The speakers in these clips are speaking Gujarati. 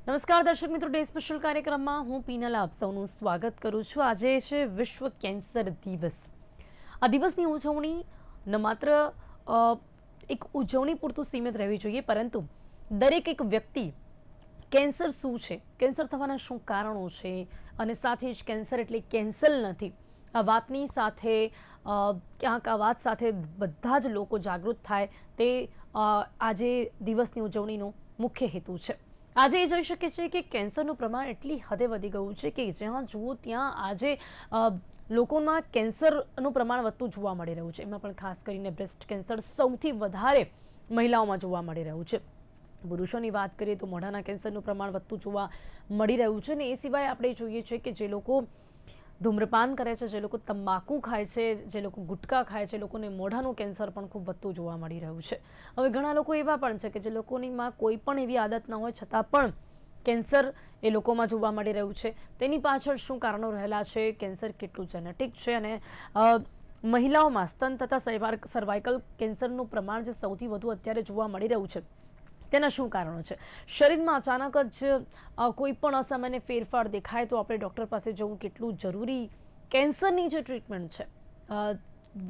નમસ્કાર દર્શક મિત્રો, ડે સ્પેશિયલ કાર્યક્રમમાં હું પીનલ આપ સૌનું સ્વાગત કરું છું. આજે છે વિશ્વ કેન્સર દિવસ. આ દિવસની ઉજવણી ન માત્ર એક ઉજવણી પૂરતું સીમિત રહેવી જોઈએ, પરંતુ દરેક એક વ્યક્તિ કેન્સર શું છે, કેન્સર થવાના શું કારણો છે, અને સાથે જ કેન્સર એટલે કેન્સર નથી, આ વાતની સાથે ક્યાંક આ વાત સાથે બધા જ લોકો જાગૃત થાય તે આજે દિવસની ઉજવણીનો મુખ્ય હેતુ છે. આજે એ જોઈ શકીએ છીએ કે કેન્સરનું પ્રમાણ એટલી હદે વધી ગયું છે કે જ્યાં જુઓ ત્યાં આજે લોકોમાં કેન્સરનું પ્રમાણ વધતું જોવા મળી રહ્યું છે. એમાં પણ ખાસ કરીને બ્રેસ્ટ કેન્સર સૌથી વધારે મહિલાઓમાં જોવા મળી રહ્યું છે. પુરુષોની વાત કરીએ તો મોઢાના કેન્સરનું પ્રમાણ વધતું જોવા મળી રહ્યું છે. ને એ સિવાય આપણે જોઈએ છીએ કે જે લોકો ધૂમ્રપાન કરે છે, જે લોકો તંબાકુ ખાય છે, જે લોકો ગુટખા ખાય છે, લોકોને મોઢાનું કેન્સર પણ ખૂબ વધતું જોવા મળી રહ્યું છે. હવે ઘણા લોકો એવા પણ છે કે જે લોકોનીમાં કોઈ પણ એવી આદત ન હોય છતાં પણ કેન્સર એ લોકોમાં જોવા મળી રહ્યું છે. તેની પાછળ શું કારણો રહેલા છે, કેન્સર કેટલું જેનેટિક છે, અને મહિલાઓમાં સ્તન તથા સર્વાઇકલ કેન્સરનું પ્રમાણ જે સૌથી વધુ અત્યારે જોવા મળી રહ્યું છે તેના શું કારણો છે. શરીરમાં અચાનક જ કોઈ પણ અસામાન્ય ફેરફાર દેખાય તો આપણે ડૉક્ટર પાસે જવું કેટલું જરૂરી. કેન્સરની જે ટ્રીટમેન્ટ છે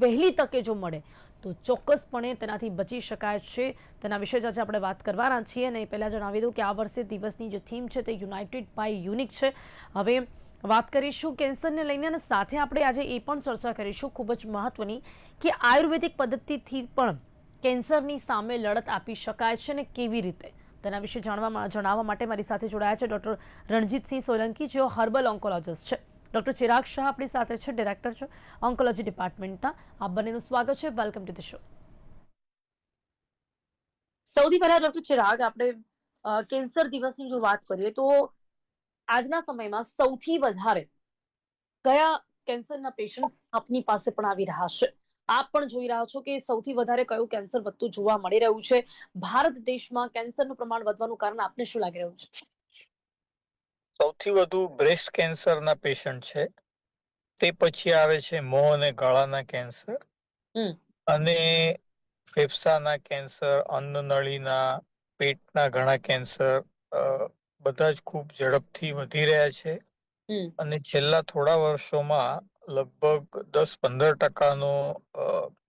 વહેલી તકે જો મળે તો ચોક્કસપણે તેનાથી બચી શકાય છે. તેના વિશે જ આજે આપણે વાત કરવાના છીએ. અને પહેલાં જણાવી દઉં કે આ વર્ષે દિવસની જે થીમ છે તે યુનાઇટેડ બાય યુનિક છે. હવે વાત કરીશું કેન્સરને લઈને, અને સાથે આપણે આજે એ પણ ચર્ચા કરીશું ખૂબ જ મહત્વની કે આયુર્વેદિક પદ્ધતિથી પણ કેન્સરની સામે લડત આપી શકાય છે, ને કેવી રીતે. તેના વિશે જણાવવા માટે મારી સાથે જોડાયા છે ડૉક્ટર રણજીતસિંહ સોલંકી, જેઓ હર્બલ ઓન્કોલોજીસ્ટ છે. ડૉક્ટર ચિરાગ શાહ આપણી સાથે છે, ડિરેક્ટર છે ઓન્કોલોજી ડિપાર્ટમેન્ટના. આપ બંનેનું સ્વાગત છે. Welcome to the show. સૌથી પહેલા ડૉક્ટર ચિરાગ, આપણે કેન્સર દિવસની જો વાત કરીએ તો આજના સમયમાં સૌથી વધારે કયા કેન્સરના પેશન્ટ આપની પાસે પણ આવી રહ્યા છે? આપ પણ જોઈ રહ્યા છો કે સૌથી વધારે કયું કેન્સર વધતું જોવા મળી રહ્યું છે ભારત દેશમાં? કેન્સરનું પ્રમાણ વધવાનું કારણ આપને શું લાગી રહ્યું છે? સૌથી વધુ બ્રેસ્ટ કેન્સરના પેશન્ટ છે. તે પછી આવે છે મોં અને ગળાના કેન્સર, અને ફેફસાના કેન્સર, અન્નનળીના, પેટના ઘણા કેન્સર બધા જ ખૂબ ઝડપથી વધી રહ્યા છે. અને છેલ્લા થોડા વર્ષોમાં લગભગ 10-15%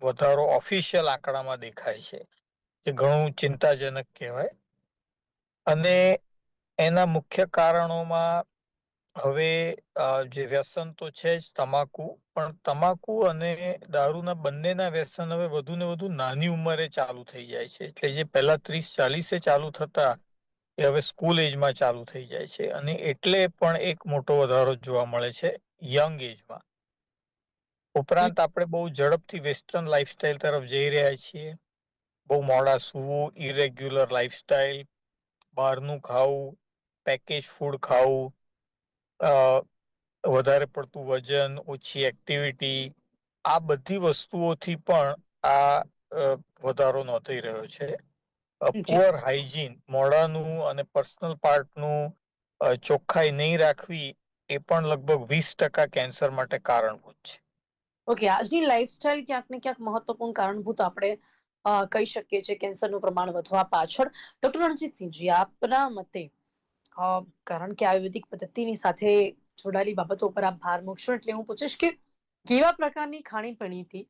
વધારો ઓફિશિયલ આંકડામાં દેખાય છે, જે ઘણું ચિંતાજનક કહેવાય. અને એના મુખ્ય કારણોમાં હવે જે વ્યસન તો છે જ તમાકુ, પણ તમાકુ અને દારૂના બંનેના વ્યસન હવે વધુ ને વધુ નાની ઉંમરે ચાલુ થઈ જાય છે. એટલે જે પહેલા 30-40 ચાલુ થતા એ હવે સ્કૂલ એજમાં ચાલુ થઈ જાય છે. અને એટલે પણ એક મોટો વધારો જોવા મળે છે યંગ એજમાં. ઉપરાંત આપણે બહુ ઝડપથી વેસ્ટર્ન લાઈફસ્ટાઈલ તરફ જઈ રહ્યા છીએ. બહુ મોડા સૂવું, ઇરેગ્યુલર લાઈફસ્ટાઈલ, બહારનું ખાવું, પેકેજ ફૂડ ખાવું, વધારે પડતું વજન, ઓછી એક્ટિવિટી, આ બધી વસ્તુઓથી પણ આ વધારો નોંધાઈ રહ્યો છે. પુઅર હાઇજીન, મોઢાનું અને પર્સનલ પાર્ટનું ચોખ્ખાઈ નહીં રાખવી, એ પણ લગભગ 20% કેન્સર માટે કારણભૂત છે. ઓકે, આજની લાઈફસ્ટાઈલ ક્યાંક ને ક્યાંક મહત્વપૂર્ણ કારણભૂત આપણે કહી શકીએ છીએ કેન્સરનું પ્રમાણ વધવા પાછળ. ડોક્ટર રણજીતસિંહજી, આપના મતે, કારણ કે આયુર્વેદિક પદ્ધતિની સાથે જોડાયેલી બાબતો પર આપ ભાર મૂકશો, એટલે હું પૂછીશ કે કેવા પ્રકારની ખાણીપીણીથી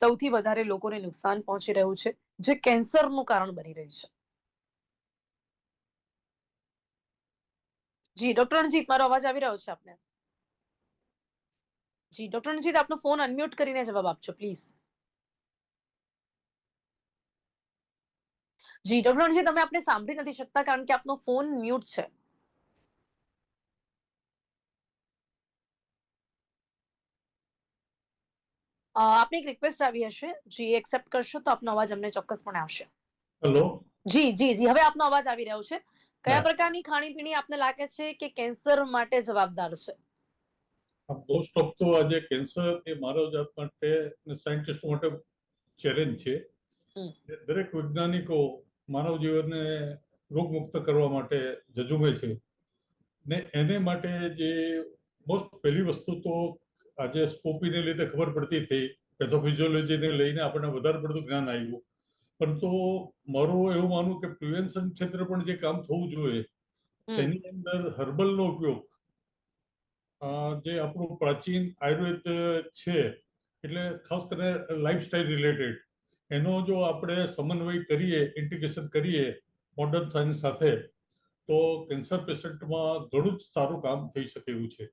સૌથી વધારે લોકોને નુકસાન પહોંચી રહ્યું છે, જે કેન્સરનું કારણ બની રહ્યું છે? જી ડોક્ટર રણજીત, મારો અવાજ આવી રહ્યો છે આપને? જી ડોક્ટર રણજીત, આપનો ફોન અનમ્યુટ કરીને જવાબ આપજો પ્લીઝ. જી ડોક્ટર રણજીત, તમે આપને સાંભળી નથી શકતા કારણ કે આપનો ફોન મ્યુટ છે. આપની એક રિક્વેસ્ટ આવી હશે, જી એક્સેપ્ટ કરશો તો આપનો અવાજ અમને ચોક્કસપણે આવશે. હેલો. જી જી જી, હવે આપનો અવાજ આવી રહ્યો છે. કયા પ્રકારની ખાણીપીણી આપને લાગે છે કે કેન્સર માટે જવાબદાર છે? મોસ્ટ ઓફ તો આજે કેન્સર એ માનવ જાત માટે અને સાયન્ટિસ્ટ માટે ચેલેન્જ છે. દરેક વૈજ્ઞાનિકો માનવ જીવનને રોગમુક્ત કરવા માટે ઝઝુમે છે, ને એને માટે જે મોસ્ટ પહેલી વસ્તુ તો આજે સ્કોપીને લીધે ખબર પડતી થઈ, પેથોફિઝિયોલોજીને લઈને આપણને વધારે પડતું જ્ઞાન આવ્યું. પરંતુ મારું એવું માનવું કે પ્રિવેન્શન ક્ષેત્રે પણ જે કામ થવું જોઈએ તેની અંદર હર્બલનો ઉપયોગ જે આપણું પ્રાચીન આયુર્વેદ છે, એટલે ખાસ કરીને લાઈફસ્ટાઈલ રિલેટેડ, એનો જો આપણે સમન્વય કરીએ, ઇન્ટિગ્રેશન કરીએ મોડર્ન સાયન્સ સાથે, તો કેન્સર પેશન્ટમાં ઘણું જ સારું કામ થઈ શકે એવું છે.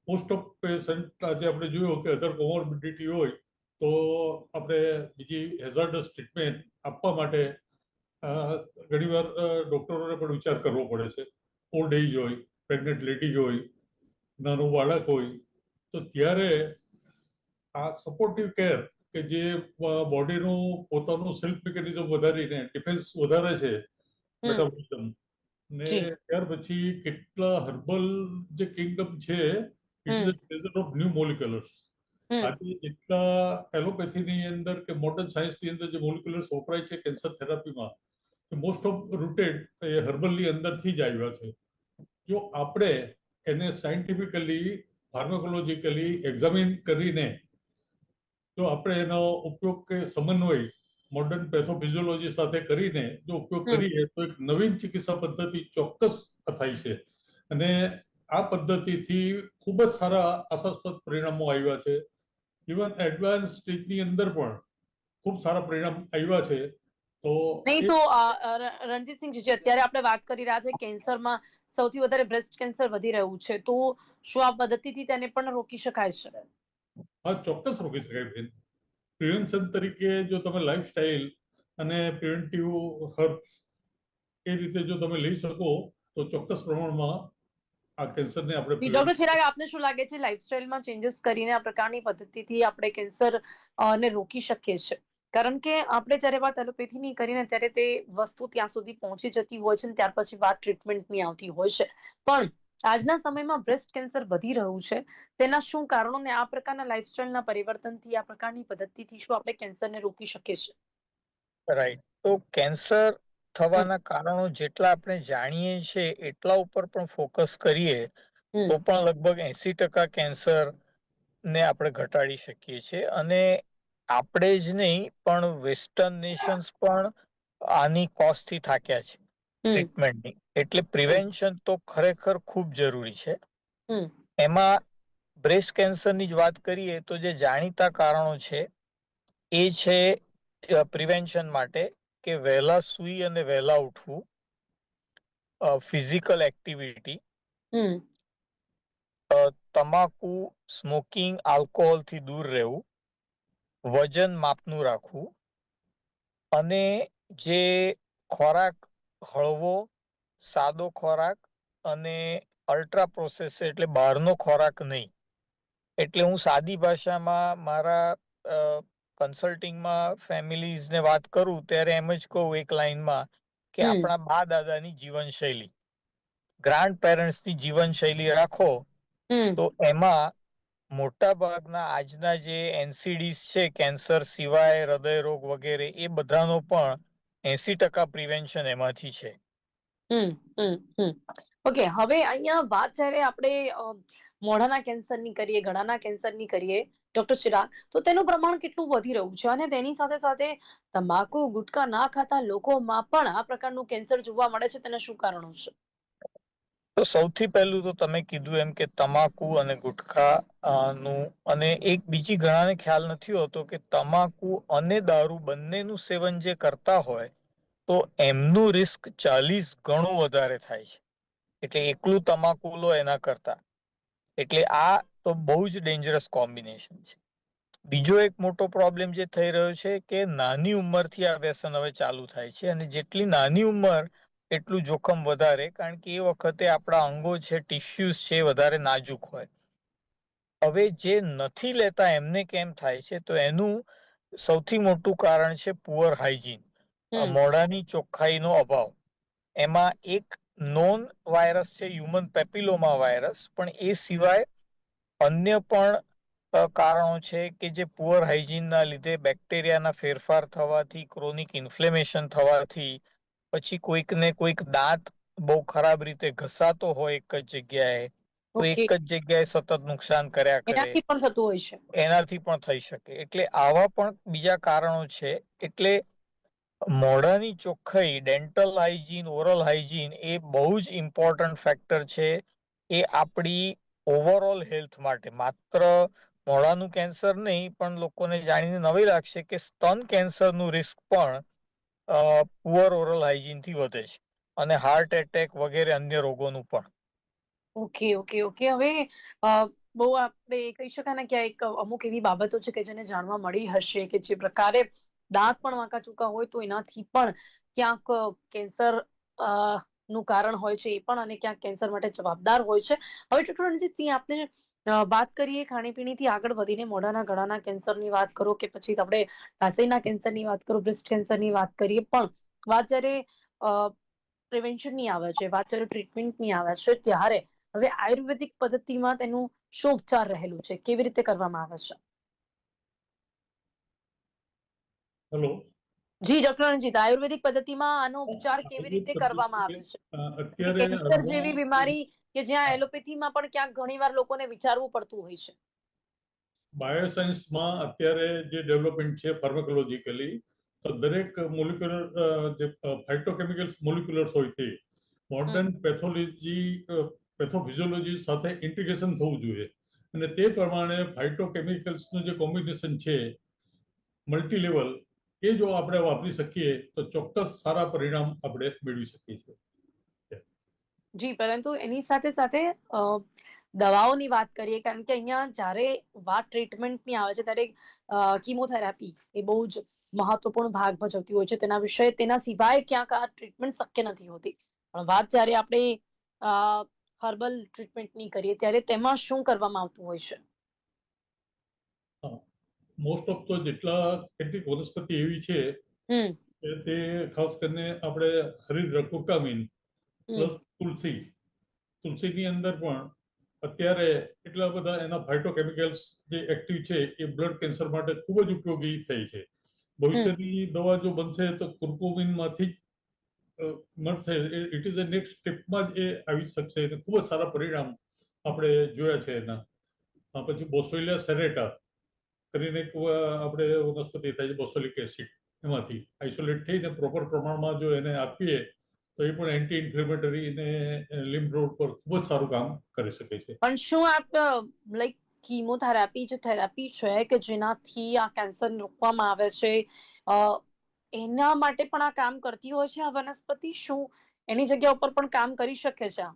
મોસ્ટ ઓફ પેશન્ટ આજે આપણે જોયું કે અધર કોમોર્બિડિટી હોય તો આપણે બીજી હેઝાર્ડસ ટ્રીટમેન્ટ આપવા માટે ઘણીવાર ડોક્ટરોને પણ વિચાર કરવો પડે છે. ઓલ્ડ એજ હોય, પ્રેગ્નન્ટ લેડી હોય, નાનું બાળક હોય, તો ત્યારે આ સપોર્ટિવ કેર કે જે બોડીનું પોતાનું સેલ્ફ મિકેનિઝમ વધારીને ડિફેન્સ વધારે છે, મેટાબોલિઝમ, ને ત્યાર પછી કેટલા હર્બલ જે કિંગડમ છે, it is present of new moleculars. આજે જેટલા એલોપેથીની અંદર કે મોડર્ન સાયન્સની અંદર જે મોલિક્યુલર્સ વપરાય છે કેન્સર થેરાપીમાં, મોસ્ટ ઓફ રૂટેડ એ હર્બલની અંદરથી જ આવ્યા છે. જો આપણે એને સાયન્ટિફિકલી, ફાર્માકોલોજીકલી એક્ઝામિન કરીને જો આપણે એનો ઉપયોગ કે સમન્વય મોડર્ન પેથોફિઝિયોલોજી સાથે કરીને જો ઉપયોગ કરીએ તો એક નવીન ચિકિત્સા પદ્ધતિ ચોક્કસ થાય છે. અને આ પદ્ધતિથી ખૂબ જ સારા આશાસ્પદ પરિણામો આવ્યા છે. ઇવન એડવાન્સ સ્ટેજની અંદર પણ ખૂબ સારા પરિણામ આવ્યા છે. તો નહીં તો રણજીતસિંહજી, જે અત્યારે આપણે વાત કરી રહ્યા છે કેન્સરમાં સૌથી વધારે બ્રેસ્ટ કેન્સર વધી રહ્યું છે, તો શું આ પદ્ધતિથી તેને પણ રોકી શકાય છે? હા, ચોક્કસ રોકી શકાય બેન. પ્રિવેન્શન તરીકે જો તમે લાઈફસ્ટાઈલ અને પ્રિવેન્ટિવ હર્બ્સ એ રીતે જો તમે લઈ શકો તો ચોક્કસ પ્રમાણમાં આ કેન્સરને આપણે ડોક્ટર ચિરાગ, આપને શું લાગે છે લાઈફસ્ટાઈલમાં ચેન્જીસ કરીને આ પ્રકારની પદ્ધતિથી આપણે કેન્સર ને રોકી શકીએ છીએ? કારણ કે આપણે જ્યારે વાત એલોપેથીની કરીને ત્યારે તે વસ્તુ ત્યાં સુધી પહોંચી જતી હોય છે, ત્યાર પછી વાત ટ્રીટમેન્ટની આવતી હોય છે. પણ આજના સમયમાં બ્રેસ્ટ કેન્સર વધી રહ્યું છે, તેના શું કારણો ને આ પ્રકારના લાઈફસ્ટાઈલના પરિવર્તનથી, આ પ્રકારની પદ્ધતિથી શું આપણે કેન્સરને રોકી શકીએ છીએ? રાઈટ. તો કેન્સર થવાના કારણો જેટલા આપણે જાણીએ છીએ એટલા ઉપર પણ ફોકસ કરીએ તો પણ લગભગ 80% કેન્સર ને આપણે ઘટાડી શકીએ છીએ. અને આપણે જ નહીં પણ વેસ્ટર્ન નેશન્સ પણ આની કોસ્ટથી થાક્યા છે ટ્રીટમેન્ટની. એટલે પ્રિવેન્શન તો ખરેખર ખૂબ જરૂરી છે. એમાં બ્રેસ્ટ કેન્સરની જ વાત કરીએ તો જે જાણીતા કારણો છે એ છે પ્રિવેન્શન માટે કે વહેલા સૂઈ અને વહેલા ઉઠવું, ફિઝિકલ એક્ટિવિટી, તમાકુ, સ્મોકિંગ, આલ્કોહોલથી દૂર રહેવું, વજન માપનું રાખવું, અને જે ખોરાક હળવો, સાદો ખોરાક અને અલ્ટ્રા પ્રોસેસ એટલે બહારનો ખોરાક નહીં. એટલે હું સાદી ભાષામાં મારા કન્સલ્ટિંગમાં ફેમિલીઝને વાત કરું ત્યારે એમ જ કહું એક લાઈનમાં કે આપણા બા દાદાની જીવનશૈલી, ગ્રાન્ડ પેરેન્ટ્સની જીવનશૈલી રાખો તો એમાં મોટા ભાગના આજના જે એનસીડીસ છે કેન્સર સિવાય હૃદય રોગ વગેરે, એ બધાનો પણ 80% પ્રિવેન્શન એમાંથી છે. ઓકે, હવે અહીંયા વાત જ્યારે આપણે મોઢાના કેન્સરની કરીએ, ગળાના કેન્સરની કરીએ ડોક્ટર ચિરાગ, તો તેનું પ્રમાણ કેટલું વધી રહ્યું છે અને તેની સાથે સાથે તમાકુ ગુટકા ના ખાતા લોકોમાં પણ આ પ્રકારનું કેન્સર જોવા મળે છે, તેના શું કારણો છે? તો સૌથી પહેલું તો તમે કીધું એમ કે તમાકુ અને ગુટખા નું, અને એક બીજી ઘણાને ખ્યાલ નથી હોતો કે તમાકુ અને દારૂ બંનેનું સેવન જે કરતા હોય તો એમનું રિસ્ક 40 ગણું વધારે થાય છે. એટલે એકલું તમાકુ લો એના કરતા. એટલે આ તો બહુ જ ડેન્જરસ કોમ્બિનેશન છે. બીજો એક મોટો પ્રોબ્લેમ જે થઈ રહ્યો છે કે નાની ઉંમરથી આ વ્યસન હવે ચાલુ થાય છે, અને જેટલી નાની ઉંમર એટલું જોખમ વધારે, કારણ કે એ વખતે આપણા અંગો છે, ટિશ્યુઝ છે, વધારે નાજુક હોય. હવે જે નથી લેતા એમને કેમ થાય છે, તો એનું સૌથી મોટું કારણ છે પુઅર હાઇજીન, મોઢાની ચોખ્ખાઈનો અભાવ. એમાં એક નોન વાયરસ છે હ્યુમન પેપિલોમા વાયરસ, પણ એ સિવાય અન્ય પણ કારણો છે કે જે પુઅર હાઇજીનના લીધે બેક્ટેરિયાના ફેરફાર થવાથી, ક્રોનિક ઇન્ફ્લેમેશન થવાથી, પછી કોઈકને કોઈક દાંત બહુ ખરાબ રીતે ઘસાતો હોય એક જ જગ્યાએ, તો એક જ જગ્યાએ સતત નુકસાન કર્યા કરે, એનાથી પણ થતું હોય છે. એનાથી પણ થઈ શકે. એટલે આવા પણ બીજા કારણો છે. એટલે મોઢાની ચોખ્ખાઈ, ડેન્ટલ હાઇજીન, ઓરલ હાઇજીન એ બહુ જ ઇમ્પોર્ટન્ટ ફેક્ટર છે. એ આપણી ઓવરઓલ હેલ્થ માટે, માત્ર મોઢાનું કેન્સર નહીં, પણ લોકોને જાણીને નવાઈ લાગશે કે સ્તન કેન્સરનું રિસ્ક પણ પુઅર ઓરલ હાઇજીનથી વધે છે, અને હાર્ટ એટેક વગેરે અન્ય રોગોનું પણ. ઓકે ઓકે ઓકે હવે બહુ આપણે કહી શકાય ને કે એક અમુક એવી બાબતો છે કે જેને જાણવા મળી હશે કે જે પ્રકારે દાંત પણ વાંકા ચૂકા હોય તો એનાથી પણ ક્યાંક કેન્સર નું કારણ હોય છે એ પણ, અને ક્યાંક કેન્સર માટે જવાબદાર હોય છે. હવે ડોક્ટર રણજીતસિંહ, આપણે વાત કરીએ ખાણીપીણીથી આગળ વધીને મોઢાના ગળાના કેન્સરની વાત કરો કે પછી આપણે ટાસૈના કેન્સરની વાત કરો, બ્રેસ્ટ કેન્સરની વાત કરીએ, પણ વાત જ્યારે પ્રિવેન્શનની આવે છે, વાત જ્યારે ટ્રીટમેન્ટની આવે છે, ત્યારે હવે આયુર્વેદિક પદ્ધતિમાં તેનું શું ઉપચાર રહેલું છે, કેવી રીતે કરવામાં આવે છે? હેલો. જી ડોક્ટર રણજીત, આયુર્વેદિક પદ્ધતિમાં આનો ઉપચાર કેવી રીતે કરવામાં આવે છે? અત્યારે કેન્સર જેવી બીમારી કે જ્યાં એલોપેથીમાં પણ ક્યાંક ઘણીવાર લોકોને વિચારવું પડતું હોય છે. બાયોસાયન્સમાં અત્યારે જે ડેવલપમેન્ટ છે ફાર્માકોલોજીકલી, તો દરેક મોલિક્યુલર જે ફાઇટોકેમિકલ્સ મોલિક્યુલર્સ હોય છે, મોડર્ન પેથોફિઝિયોલોજી સાથે ઇન્ટિગ્રેશન થવું જોઈએ, અને તે પ્રમાણે ફાઇટોકેમિકલ્સનું જે કોમ્બિનેશન છે મલ્ટી લેવલ, એ જો આપણે વાપરી શકીએ તો ચોક્કસ સારા પરિણામ આપણે મેળવી શકીએ છીએ. જી, પરંતુ એની સાથે સાથે દવાઓની વાત કરીએ, કારણ કે અહીંયા જ્યારે વાત ટ્રીટમેન્ટની આવે છે ત્યારે કીમોથેરાપી એ બહુ જ મહત્વપૂર્ણ ભાગ ભજવતી હોય છે. તેના સિવાય ક્યાંક આ ટ્રીટમેન્ટ શક્ય નથી હોતી. પણ વાત જ્યારે આપણે હર્બલ ટ્રીટમેન્ટની કરીએ ત્યારે તેમાં શું કરવામાં આવતું હોય છે? મોસ્ટ ઓફ તો કેટલીક વનસ્પતિ એવી છે કે તે ખાસ કરીને આપણે હરિદ્ર પ્લસ તુલસીની અંદર પણ અત્યારે એટલા બધા એના ફાઇટોકેમિકલ્સ જે એક્ટિવ છે એ બ્લડ કેન્સર માટે ખૂબ જ ઉપયોગી થઈ છે. ભવિષ્યની દવા જો બનશે તો કુર્કુમિનમાંથી મળશે. ઇટ ઇઝ અ નેક્સ્ટ સ્ટેપમાં જ એ આવી શકશે અને ખૂબ જ સારા પરિણામ આપણે જોયા છે એના. પછી બોસવેલિયા સેરેટા કરીને એક આપણે વનસ્પતિ થાય છે, બોસોલિક એસિડ, એમાંથી આઇસોલેટ થઈને પ્રોપર પ્રમાણમાં જો એને આપીએ તો એ પણ એન્ટી ઇન્ફ્લેમેટરી અને લિમ્ફ નોડ પર ખૂબ જ સારું કામ કરી શકે છે. પણ શું આપ લાઈક કીમોથેરાપી જે થેરાપી છે કે જેનાથી આ કેન્સર રોકવામાં આવે છે, એના માટે પણ આ કામ કરતી હોય છે આ વનસ્પતિ? શું એની જગ્યા ઉપર પણ કામ કરી શકે છે?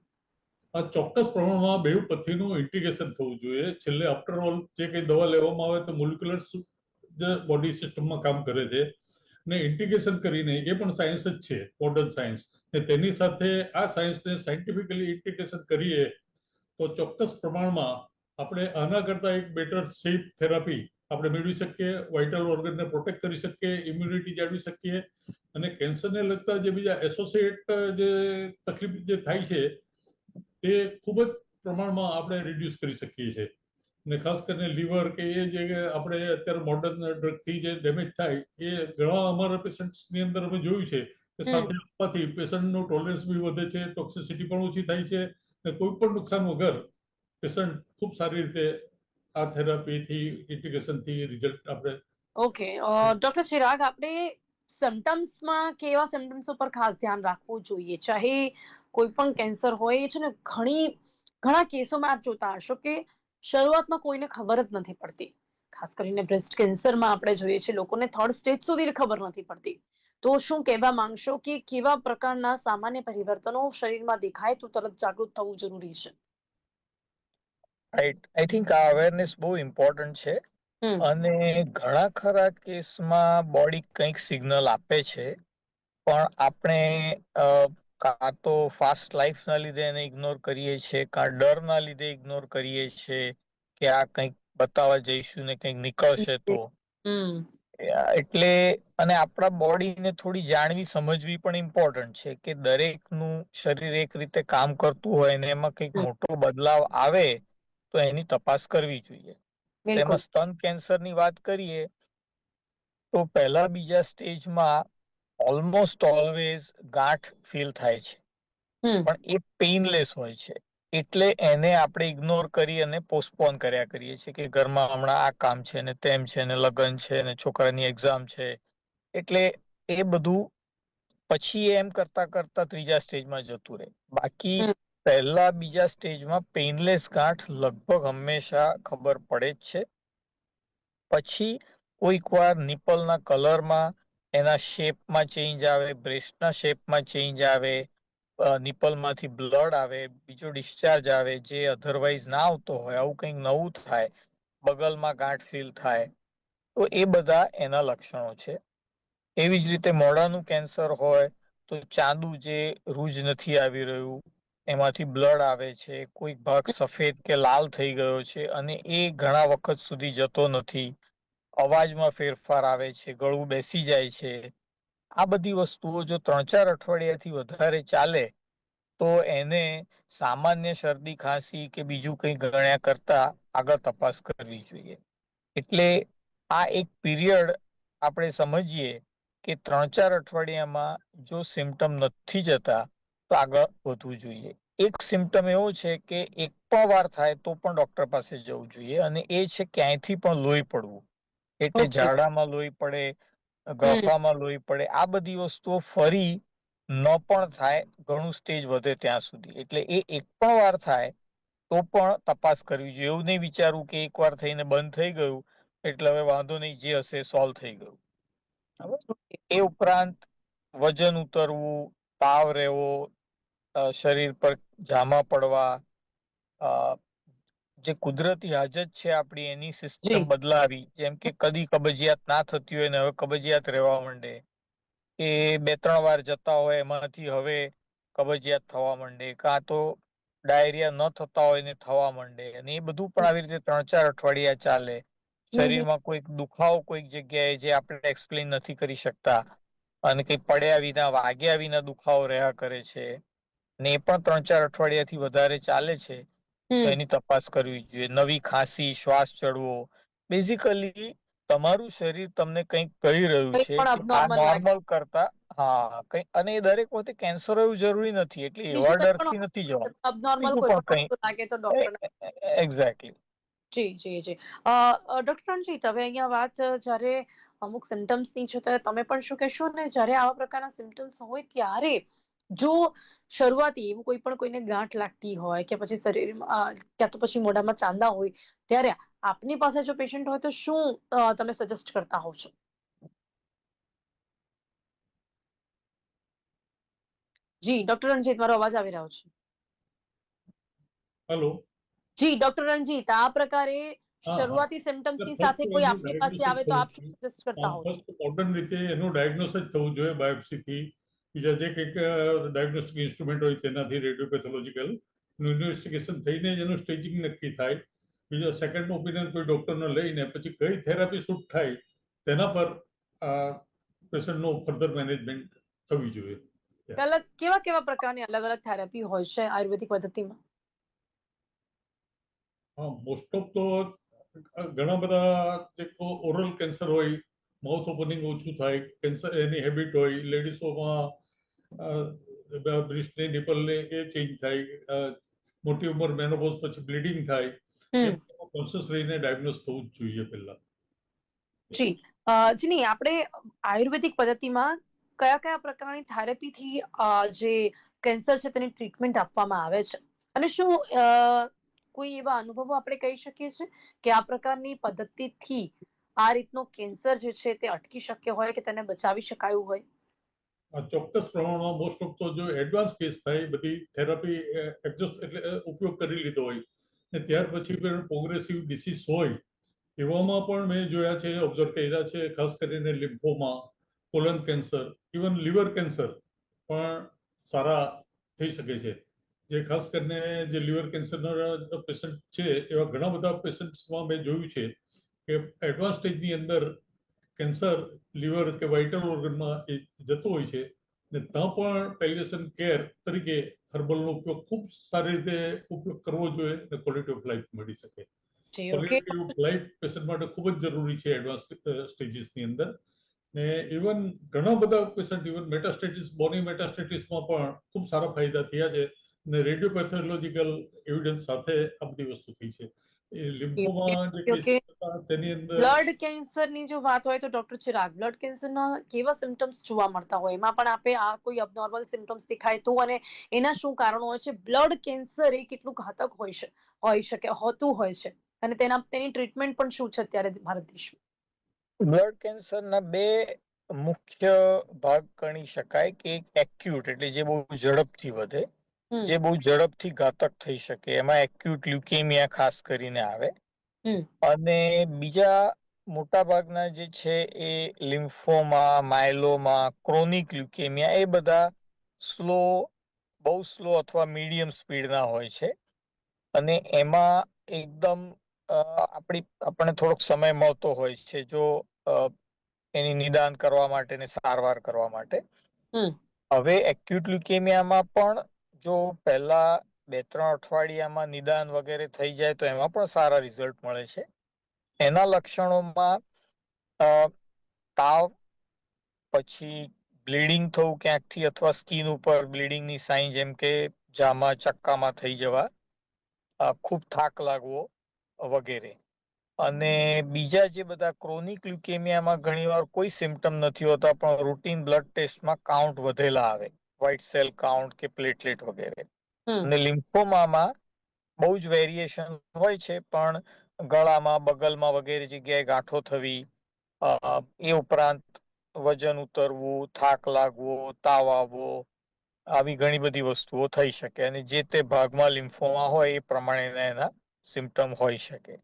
આ ચોક્કસ પ્રમાણમાં બેઉ પથ્થીનું ઇન્ટિગ્રેશન થવું જોઈએ. છેલ્લે આફ્ટર ઓલ જે કંઈ દવા લેવામાં આવે તો મોલિક્યુલર્સ જ બોડી સિસ્ટમમાં કામ કરે છે, ને ઇન્ટિગ્રેશન કરીને એ પણ સાયન્સ જ છે, મોડર્ન સાયન્સ. ને તેની સાથે આ સાયન્સને સાયન્ટિફિકલી ઇન્ટિગ્રેશન કરીએ તો ચોક્કસ પ્રમાણમાં આપણે આના કરતા એક બેટર સેફ થેરાપી આપણે મેળવી શકીએ, વાઇટલ ઓર્ગનને પ્રોટેક્ટ કરી શકીએ, ઇમ્યુનિટી જાળવી શકીએ, અને કેન્સરને લગતા જે બીજા એસોસિએટ જે તકલીફ જે થાય છે તે ખૂબ જ પ્રમાણમાં આપણે રિડ્યુસ કરી શકીએ છીએ. ને ખાસ કરીને લીવર કે એ જે આપણે અત્યારે મોડર્ન ડ્રગથી જે ડેમેજ થાય એ ઘણા અમારા પેશન્ટ્સની અંદર અમે જોયું છે કે સાથે આપવાથી પેશન્ટનું ટોલરન્સ બી વધે છે, ટોક્સિસિટી પણ ઓછી થાય છે, અને કોઈ પણ નુકસાન વગર પેશન્ટ ખૂબ સારી રીતે આ થેરાપીથી ઇન્ટિગ્રેશનથી રિઝલ્ટ આપણે. ઓકે ડોક્ટર ચિરાગ, આપણે સિમ્ટમ્સમાં કેવા સિમ્ટમ્સ ઉપર ખાસ ધ્યાન રાખવું જોઈએ? ચાહે કોઈ પણ કેન્સર હોય, એ છે ને ઘણા કેસોમાં આપ જોતા હશો કે શરૂઆતમાં કોઈને ખબર જ નથી પડતી. ખાસ કરીને બ્રેસ્ટ કેન્સરમાં આપણે જોઈએ છીએ લોકોને 3rd સ્ટેજ સુધી ખબર નથી પડતી. તો શું કહેવા માંગશો કે કેવા પ્રકારના સામાન્ય પરિવર્તનો શરીરમાં દેખાય તો તરત જાગૃત થવું જરૂરી છે? રાઈટ, આઈ થિંક આ અવેરનેસ બહુ ઇમ્પોર્ટન્ટ છે. અને ઘણા ખરા કેસમાં બોડી કંઈક સિગ્નલ આપે છે, પણ આપણે કાં તો ફાસ્ટ લાઈફના લીધે એને ઇગ્નોર કરીએ છીએ, કાં ડરના લીધે ઇગ્નોર કરીએ છીએ કે આ કંઈક બતાવવા જઈશું ને કંઈક નીકળશે તો. એટલે અને આપણા બોડીને થોડી જાણવી સમજવી પણ ઇમ્પોર્ટન્ટ છે કે દરેકનું શરીર એક રીતે કામ કરતું હોય ને એમાં કંઈક મોટો બદલાવ આવે તો એની તપાસ કરવી જોઈએ. તેમાં સ્તન કેન્સરની વાત કરીએ તો પહેલા બીજા સ્ટેજમાં ઓલમોસ્ટ ઓલવેઝ ગાંઠ ફીલ થાય છે, પણ એ પેઇનલેસ હોય છે. એટલે એને આપણે ઇગ્નોર કરી અને પોસ્ટપોન કર્યા કરીએ છીએ કે ઘરમાં હમણાં આ કામ છે ને તેમ છે ને લગ્ન છે ને છોકરાની એક્ઝામ છે, એટલે એ બધું પછી એમ કરતા કરતા ત્રીજા સ્ટેજમાં જતું રહે. બાકી પહેલા બીજા સ્ટેજમાં પેઇનલેસ ગાંઠ લગભગ હંમેશા ખબર પડે જ છે. પછી કોઈક વાર નિપલના કલરમાં, એના શેપમાં ચેન્જ આવે, બ્રેસ્ટના શેપમાં ચેન્જ આવે, નિપલમાંથી બ્લડ આવે, બીજો ડિસ્ચાર્જ આવે જે અધરવાઇઝ ના આવતો હોય, આવું કંઈક નવું થાય, બગલમાં ગાંઠ ફીલ થાય, તો એ બધા એના લક્ષણો છે. એવી જ રીતે મોઢાનું કેન્સર હોય તો ચાંદુ જે રૂજ નથી આવી રહ્યું, એમાંથી બ્લડ આવે છે, કોઈક ભાગ સફેદ કે લાલ થઈ ગયો છે અને એ ઘણા વખત સુધી જતો નથી, અવાજમાં ફેરફાર આવે છે, ગળું બેસી જાય છે. આ બધી વસ્તુઓ જો 3-4 અઠવાડિયાથી વધારે ચાલે તો એને સામાન્ય શરદી ખાંસી કે બીજું કંઈ ગણ્યા કરતા આગળ તપાસ કરવી જોઈએ. એટલે આ એક પીરિયડ આપણે સમજીએ કે 3-4 અઠવાડિયામાં જો સિમ્ટમ નથી જતા તો આગળ વધવું જોઈએ. એક સિમ્ટમ એવો છે કે એક પણ વાર થાય તો પણ ડોક્ટર પાસે જવું જોઈએ, અને એ છે ક્યાંયથી પણ લોહી પડવું. એટલે ઝાડામાં લોહી પડે, ગળફામાં લોહી પડે, આ બધી વસ્તુઓ ફરી ન પણ થાય ઘણું સ્ટેજ વધે ત્યાં સુધી. એટલે એ એક પણ વાર થાય તો પણ તપાસ કરવી જોઈએ. એવું નહીં વિચારવું કે એક વાર થઈને બંધ થઈ ગયું એટલે હવે વાંધો નહીં, જે હશે સોલ્વ થઈ ગયું. એ ઉપરાંત વજન ઉતરવું, તાવ રહેવો, શરીર પર જામા પડવા, જે કુદરતી હાજત છે આપણી એની સિસ્ટમ બદલાવી, જેમ કે કદી કબજિયાત ના થતી હોય ને હવે કબજિયાત રહેવા માંડે, કે 2-3 વાર જતા હોય એમાંથી હવે કબજિયાત થવા માંડે, કાં તો ડાયરિયા ન થતા હોય ને થવા માંડે, અને એ બધું પણ આવી રીતે 3-4 અઠવાડિયા ચાલે. શરીરમાં કોઈક દુખાવો કોઈક જગ્યાએ જે આપણે એક્સપ્લેન નથી કરી શકતા, અને કંઈ પડ્યા વિના વાગ્યા વિના દુખાવો રહ્યા કરે છે, ને એ પણ 3-4 અઠવાડિયાથી વધારે ચાલે છે તો એની તપાસ કરવી જોઈએ. નવી ખાંસી, શ્વાસ ચડવો, બેઝિકલી તમારું શરીર તમને કંઈક કહી રહ્યું છે કે આ નોર્મલ કરતા, હા, કંઈ, અને એ દરેક વખતે કેન્સર એવું જરૂરી નથી, એટલે એવા ડરથી નથી જવાનું. એક્ઝેક્ટલી. જી જી જી. ડોક્ટર રણજીત, હવે અહીંયા વાત જ્યારે અમુક સિમ્ટમ્સની છે ત્યારે તમે પણ શું કહેશો, ને જ્યારે આવા પ્રકારના સિમ્ટમ્સ હોય ત્યારે જો શરૂઆતી એવું કોઈ પણ કોઈને ગાંઠ લાગતી હોય કે પછી શરીરમાં ક્યાં તો પછી મોઢામાં ચાંદા હોય, ત્યારે આપની પાસે જો પેશન્ટ હોય તો શું તમે સજેસ્ટ કરતા હોવ છો? જી ડોક્ટર રણજીત, મારો અવાજ આવી રહ્યો છે? હેલો. જી ડોક્ટર રણજીત, આ પ્રકારે શરૂઆતી સિમ્ટમ્સની સાથે કોઈ આપની પાસે આવે તો આપ શું સજેસ્ટ કરતા હોવ છો? ફર્સ્ટ મોડર્ન રીતે એનું ડાયગ્નોસિસ થવું જોઈએ બાયોપ્સીથી. બીજા જે કંઈક ડાયગ્નોસ્ટિક ઇન્સ્ટ્રુમેન્ટ હોય તેનાથી, રેડિયોપેથોલોજીકલ ઇન્વેસ્ટિગેશન થઈને જ એનું સ્ટેજિંગ નક્કી થાય. બીજા સેકન્ડ ઓપિનિયન કોઈ ડોક્ટરને લઈને પછી કઈ થેરાપી સૂટ થાય તેના પર પેશન્ટનું ફર્ધર મેનેજમેન્ટ થવી જોઈએ. કેવા કેવા પ્રકારની અલગ અલગ થેરાપી હોય છે આયુર્વેદિક પદ્ધતિમાં? મોસ્ટ ઓફ તો ઘણા બધા જે ઓરલ કેન્સર હોય, માઉથ ઓપનિંગ ઓછું થાય, કેન્સર એની હેબિટ હોય, લેડીઝોમાં બ્રેસ્ટની નિપલને એ ચેન્જ થાય, મોટી ઉંમર મેનોપોઝ પછી બ્લીડિંગ થાય, કોન્શિયસ રહીને ડાયગ્નોસ થવું જ જોઈએ પહેલા. જી જી, આપણે આયુર્વેદિક પદ્ધતિમાં કયા કયા પ્રકારની થેરાપીથી જે કેન્સર છે તેની ટ્રીટમેન્ટ આપવામાં આવે છે, અને શું કોઈ એવા અનુભવો આપણે કહી શકીએ છીએ કે આ પ્રકારની પદ્ધતિથી આ રીતનો કેન્સર જે છે તે અટકી શક્ય હોય કે તેને બચાવી શકાયું હોય? ચોક્કસ પ્રમાણમાં મોસ્ટ ઓફ તો જો એડવાન્સ કેસ થાય, બધી થેરાપી એડજસ્ટ એટલે ઉપયોગ કરી લીધો હોય ને ત્યાર પછી પણ પ્રોગ્રેસિવ ડિસીઝ હોય એવામાં પણ મેં જોયા છે, ઓબ્ઝર્વ કર્યા છે, ખાસ કરીને lymphoma, colon cancer, even liver cancer પણ સારા થઈ શકે છે. જે ખાસ કરીને જે લીવર કેન્સરના પેશન્ટ છે એવા ઘણા બધા પેશન્ટ્સમાં મેં જોયું છે કે એડવાન્સ સ્ટેજની અંદર કેન્સર લીવર કે વાઇટલ ઓર્ગનમાં એ જતું હોય છે, ને ત્યાં પણ પેલિએશન કેર તરીકે હર્બલનો ઉપયોગ ખૂબ સારી રીતે ઉપયોગ કરવો જોઈએ અને ક્વોલિટી ઓફ લાઈફ મળી શકે. ક્વોલિટી ઓફ લાઈફ પેશન્ટ માટે ખૂબ જ જરૂરી છે એડવાન્સ સ્ટેજીસની અંદર. ને ઇવન ઘણા બધા પેશન્ટ ઇવન મેટાસ્ટેટિસ, બોની મેટાસ્ટેટિસમાં પણ ખૂબ સારા ફાયદા થયા છે, ને રેડિયોપેથોલોજીકલ એવિડન્સ સાથે આ બધી વસ્તુ થઈ છે. એ લિમ્ફોમા જે ઓકે. કેસીસ હતા તેની અંદર બ્લડ કેન્સરની જો વાત હોય તો ડોક્ટર ચિરાગ, બ્લડ કેન્સરના કેવા સિમ્ટમ્સ જોવા મળતા હોય? એમાં પણ આપે આ કોઈ અબનોર્મલ સિમ્ટમ્સ દેખાય તો, અને એના શું કારણો હોય છે? બ્લડ કેન્સર એ કેટલું ઘાતક હોતું હોય છે, અને તેની ટ્રીટમેન્ટ પણ શું છે અત્યારે ભારત દેશમાં? બ્લડ કેન્સરના બે મુખ્ય ભાગ ગણી શકાય કે એક એક્યુટ એટલે જે બહુ ઝડપથી વધે, જે બહુ ઝડપથી ઘાતક થઈ શકે, એમાં એક્યુટ લ્યુકેમિયા ખાસ કરીને આવે. અને બીજા મોટા ભાગના જે છે એ લિમ્ફોમા, માયલોમા, ક્રોનિક લ્યુકેમિયા, એ બધા બહુ સ્લો અથવા મીડિયમ સ્પીડના હોય છે. અને એમાં એકદમ આપણને થોડોક સમય મળતો હોય છે જો એની નિદાન કરવા માટે ને સારવાર કરવા માટે. હવે એક્યુટ લ્યુકેમિયામાં પણ જો પહેલા 2-3 અઠવાડિયામાં નિદાન વગેરે થઈ જાય તો એમાં પણ સારા રિઝલ્ટ મળે છે. એના લક્ષણોમાં તાવ, પછી બ્લીડિંગ થવું ક્યાંકથી અથવા સ્કિન ઉપર બ્લીડિંગની સાઇન જેમ કે જામાં, ચક્કામાં થઈ જવા, ખૂબ થાક લાગવો વગેરે. અને બીજા જે બધા ક્રોનિક લ્યુકેમિયામાં ઘણીવાર કોઈ સિમ્ટમ નથી હોતા, પણ રૂટીન બ્લડ ટેસ્ટમાં કાઉન્ટ વધેલા આવે, વ્હાઇટ સેલ કાઉન્ટ કે પ્લેટલેટ વગેરે. અને લિમ્ફોમામાં બહુ જ વેરિએશન હોય છે, પણ ગળામાં, બગલમાં વગેરે જગ્યાએ ગાંઠો થવી, એ ઉપરાંત વજન ઉતરવું, થાક લાગવો, તાવ આવવો, આવી ઘણી બધી વસ્તુઓ થઈ શકે. અને જે તે ભાગમાં લિમ્ફોમા હોય એ પ્રમાણે એના સિમ્ટમ હોઈ શકે.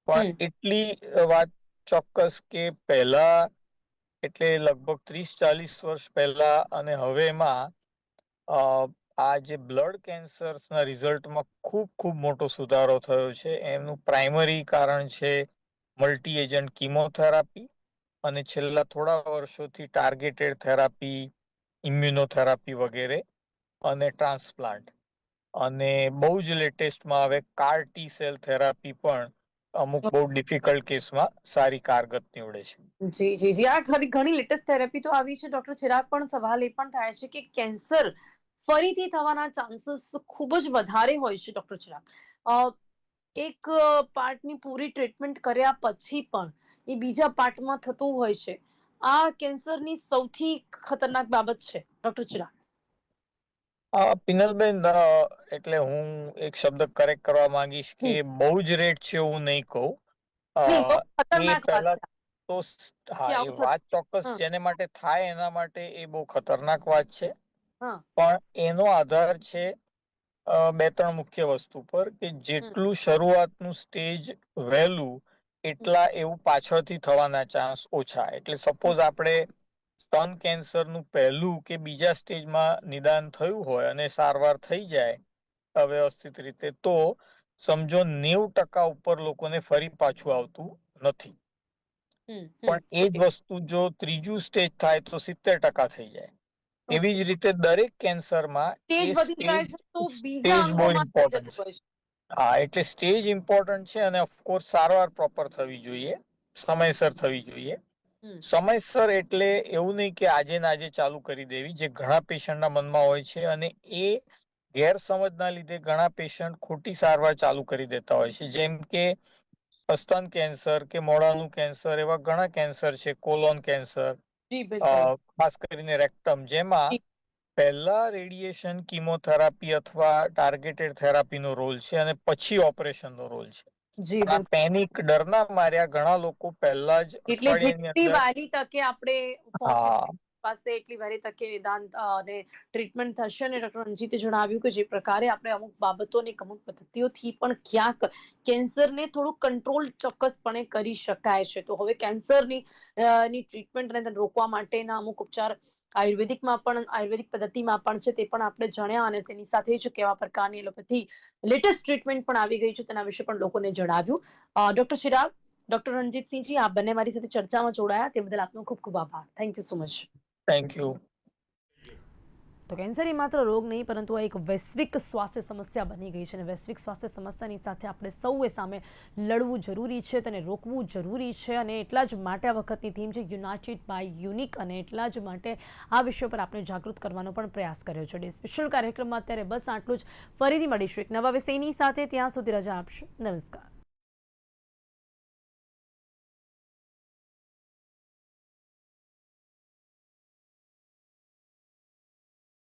પણ એટલી વાત ચોક્કસ કે પહેલા એટલે લગભગ 30-40 વર્ષ પહેલા અને હવેમાં આ જે બ્લડ કેન્સર્સના રિઝલ્ટમાં ખૂબ ખૂબ મોટો સુધારો થયો છે. એનું પ્રાઇમરી કારણ છે મલ્ટી એજન્ટ કિમોથેરાપી, અને છેલ્લા થોડા વર્ષોથી ટાર્ગેટેડ થેરાપી, ઇમ્યુનોથેરાપી વગેરે, અને ટ્રાન્સપ્લાન્ટ. અને બહુ જ લેટેસ્ટમાં હવે CAR T-સેલ થેરાપી પણ અમુક બહુ ડિફિકલ્ટ કેસમાં સારી કારગત નીવડે છે. જી. આ ઘણી લેટેસ્ટ થેરાપી તો આવી છે ડોક્ટર ચિરાગ, પણ સવાલ એ પણ થાય છે કે કેન્સર ફરીથી થવાના ચાન્સીસ ખૂબ જ વધારે હોય છે ડોક્ટર ચિરાગ. એક પાર્ટની પૂરી ટ્રીટમેન્ટ કર્યા પછી પણ એ બીજા પાર્ટમાં થતું હોય છે. આ કેન્સરની સૌથી ખતરનાક બાબત છે ડોક્ટર ચિરાગ. પિનલબેન, એટલે હું એક શબ્દ કરેક્ટ કરવા માંગીશ કે બહુ જ રેટ છે એવું નહીં કહું. એ પહેલા તો હા, એ વાત ચોક્કસ જેને માટે થાય એના માટે એ બહુ ખતરનાક વાત છે. પણ એનો આધાર છે 2-3 મુખ્ય વસ્તુ પર, કે જેટલું શરૂઆતનું સ્ટેજ વહેલું એટલા એવું પાછળથી થવાના ચાન્સ ઓછા. એટલે સપોઝ આપણે સ્તન કેન્સરનું પહેલું કે બીજા સ્ટેજમાં નિદાન થયું હોય અને સારવાર થઈ જાય વ્યવસ્થિત રીતે, તો સમજો 90% ઉપર લોકોને ફરી પાછું આવતું નથી. પણ એ જ વસ્તુ જો ત્રીજું સ્ટેજ થાય તો 70% થઈ જાય. એવી જ રીતે દરેક કેન્સરમાં સ્ટેજ બહુ ઇમ્પોર્ટન્ટ છે. હા, એટલે સ્ટેજ ઇમ્પોર્ટન્ટ છે, અને ઓફકોર્સ સારવાર પ્રોપર થવી જોઈએ, સમયસર થવી જોઈએ. સમયસર એટલે એવું નહીં કે આજે ને આજે ચાલુ કરી દેવી, જે ઘણા પેશન્ટના મનમાં હોય છે. અને એ ગેરસમજના લીધે ઘણા પેશન્ટ ખોટી સારવાર ચાલુ કરી દેતા હોય છે. જેમ કે સ્તન કેન્સર કે મોઢાનું કેન્સર, એવા ઘણા કેન્સર છે, કોલોન કેન્સર, ખાસ કરીને રેક્ટમ, જેમાં પહેલા રેડિયેશન, કિમોથેરાપી અથવા ટાર્ગેટેડ થેરાપીનો રોલ છે, અને પછી ઓપરેશનનો રોલ છે. આ પેનિક, ડરના માર્યા ઘણા લોકો પહેલા જ જેટલી વહેલી તકે આપણે પાસે એટલી વહેલી તકે નિદાન અને ટ્રીટમેન્ટ થશે. અને ડોક્ટર રંજીતે જણાવ્યું કે જે પ્રકારે આપણે અમુક બાબતોને અમુક પદ્ધતિઓથી પણ ક્યાંક કેન્સરને થોડું કંટ્રોલ ચોક્કસપણે કરી શકાય છે. તો હવે કેન્સરની ટ્રીટમેન્ટ અને રોકવા માટેના અમુક ઉપચાર આયુર્વેદિક પદ્ધતિમાં પણ છે, તે પણ આપણે જાણ્યા. અને તેની સાથે જ કેવા પ્રકારની એલોપેથી લેટેસ્ટ ટ્રીટમેન્ટ પણ આવી ગઈ છે તેના વિશે પણ લોકોને જણાવ્યું. ડોક્ટર ચિરાગ, ડોક્ટર રણજીતસિંહજી, આપ બંને મારી સાથે ચર્ચામાં જોડાયા તે બદલ આપનો ખૂબ ખૂબ આભાર. Thank you so much. Thank you. તો કેન્સર એ માત્ર રોગ નહીં, પરંતુ આ એક વૈશ્વિક સ્વાસ્થ્ય સમસ્યા બની ગઈ છે. અને વૈશ્વિક સ્વાસ્થ્ય સમસ્યાની સાથે આપણે સૌએ સામે લડવું જરૂરી છે, તેને રોકવું જરૂરી છે. અને એટલા જ માટે આ વખતની થીમ છે યુનાઇટેડ બાય યુનિક, અને એટલા જ માટે આ વિષય પર આપણે જાગૃત કરવાનો પણ પ્રયાસ કર્યો છે. ડે સ્પેશિયલ કાર્યક્રમમાં અત્યારે બસ આટલું જ. ફરીથી મળીશું એક નવા વિષયની સાથે. ત્યાં સુધી રજા આપશો. નમસ્કાર.